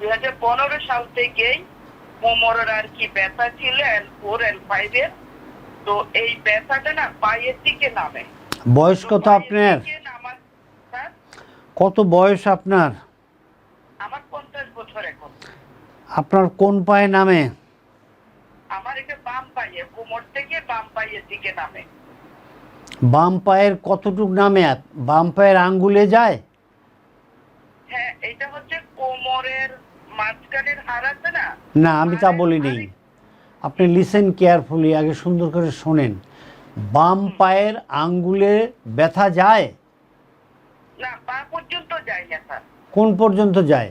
2015 সাল থেকেই কোমরের আর কি ব্যথা ছিল L4 L5 এর। তো এই ব্যথাটা না পায়ের দিকে নামে। বয়স কত আপনার? কত বয়স আপনার? আমার 50 বছর এখন। আপনার কোন পায়ে নামে? আমার এটা বাম পায়ে, কোমর থেকে বাম পায়ের দিকে নামে। বাম পায়ের কতটুক নামে? বাম পায়ের আঙ্গুলে যায়? হ্যাঁ, এটা হচ্ছে কোমরের মাঝখানের হাড় আছে না? না, আমি তা বলি নেই। আপনি লিসেন কেয়ারফুলি, আগে সুন্দর করে শোনেন। বাম পায়ের আঙ্গুলে ব্যথা যায়? না, পা পর্যন্ত যায় না স্যার। কোন পর্যন্ত যায়?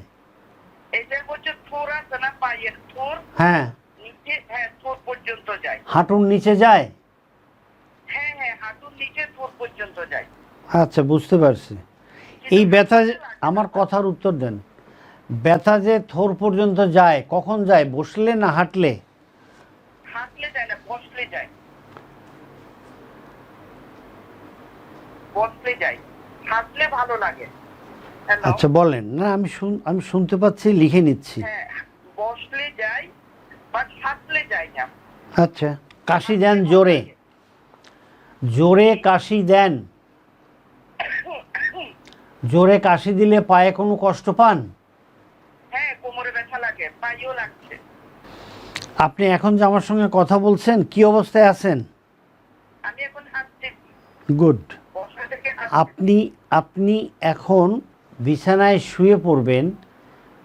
এটা হচ্ছে থোর আছে না, পায়ের থোর? হ্যাঁ। নিচে, হ্যাঁ, থোর পর্যন্ত যায়। হাঁটুর নিচে যায়? হ্যাঁ হ্যাঁ, হাঁটুর নিচে থোর পর্যন্ত যায়। আচ্ছা, বুঝতে পারছি। এই ব্যথা, আমার কথার উত্তর দেন। ব্যথা যে থোর পর্যন্ত যায়, কখন যায়? বসলে না হাঁটলে? হাঁটলে যায় না, বসলে যায়। বসলে যায়, হাঁটলে ভালো লাগে। Hello? আচ্ছা বলেন। না, আমি শুনতে পাচ্ছি, লিখে নিচ্ছি। হ্যাঁ, বসলে যায় বাট হাঁটলে যায় না। আচ্ছা, কাশি দেন জোরে, জোরে কাশি দেন। জোরে কাশি দিলে পায়ে কোনো কষ্ট পান? হ্যাঁ, কোমরে ব্যথা লাগে, পায়েও লাগছে। আপনি এখন যে আমার সঙ্গে কথা বলছেন, কি অবস্থায় আছেন? আমি এখন হাঁটছি। গুড। বসা থেকে আপনি এখন বিছানায় শুয়ে পড়বেন,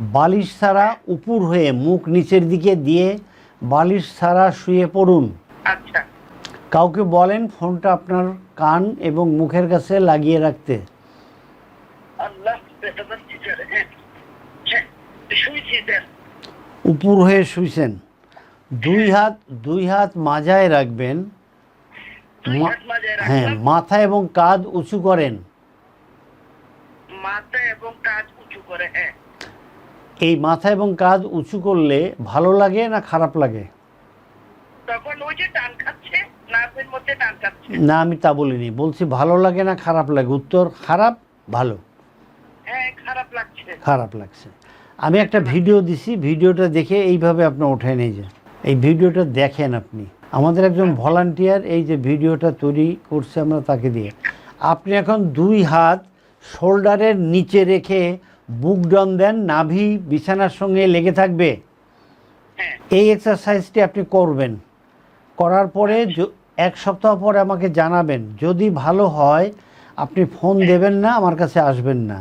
বালিশ ছাড়া উপুর হয়ে, মুখ নিচের দিকে দিয়ে বালিশ ছাড়া শুয়ে পড়ুন। আচ্ছা। কাউকে বলেন ফোনটা আপনার কান এবং মুখের কাছে লাগিয়ে রাখতে। আল্লাহ ব্যথা পাচ্ছি স্যার। হ্যাঁ হ্যাঁ, শুয়েছি স্যার। উপুর হয়ে শুইছেন। দুই হাত মাজায় রাখবেন। দুই হাত মাঝে হ্যাঁ, রাখলাম। মাথা এবং কাঁধ উঁচু করেন। মাথা এবং কাঁধ উঁচু করে, হ্যাঁ। এই মাথা এবং কাঁধ উঁচু করলে ভালো লাগে না খারাপ লাগে? তখন ওই যে টান খাচ্ছে, নার্ভের মধ্যে টান খাচ্ছে। না, আমি তা বলিনি, বলছি ভালো লাগে না খারাপ লাগে। উত্তর খারাপ, ভালো? হ্যাঁ, খারাপ লাগছে। খারাপ লাগছে। আমি একটা ভিডিও দিছি, ভিডিওটা দেখে এইভাবে আপনি উঠে নিয়ে যান। এই ভিডিওটা দেখেন আপনি। আমাদের একজন ভলান্টিয়ার এই যে ভিডিওটা তৈরি করছে আমরা তাকে দিয়ে। আপনি এখন দুই হাত শোল্ডারের নিচে রেখে বুক ডাউন দেন, নাভি বিছানার সঙ্গে লেগে থাকবে। হ্যাঁ। এই এক্সারসাইজটি আপনি করবেন। করার পরে এক সপ্তাহ পরে আমাকে জানাবেন। যদি ভালো হয় আপনি ফোন দেবেন না, আমার কাছে আসবেন না।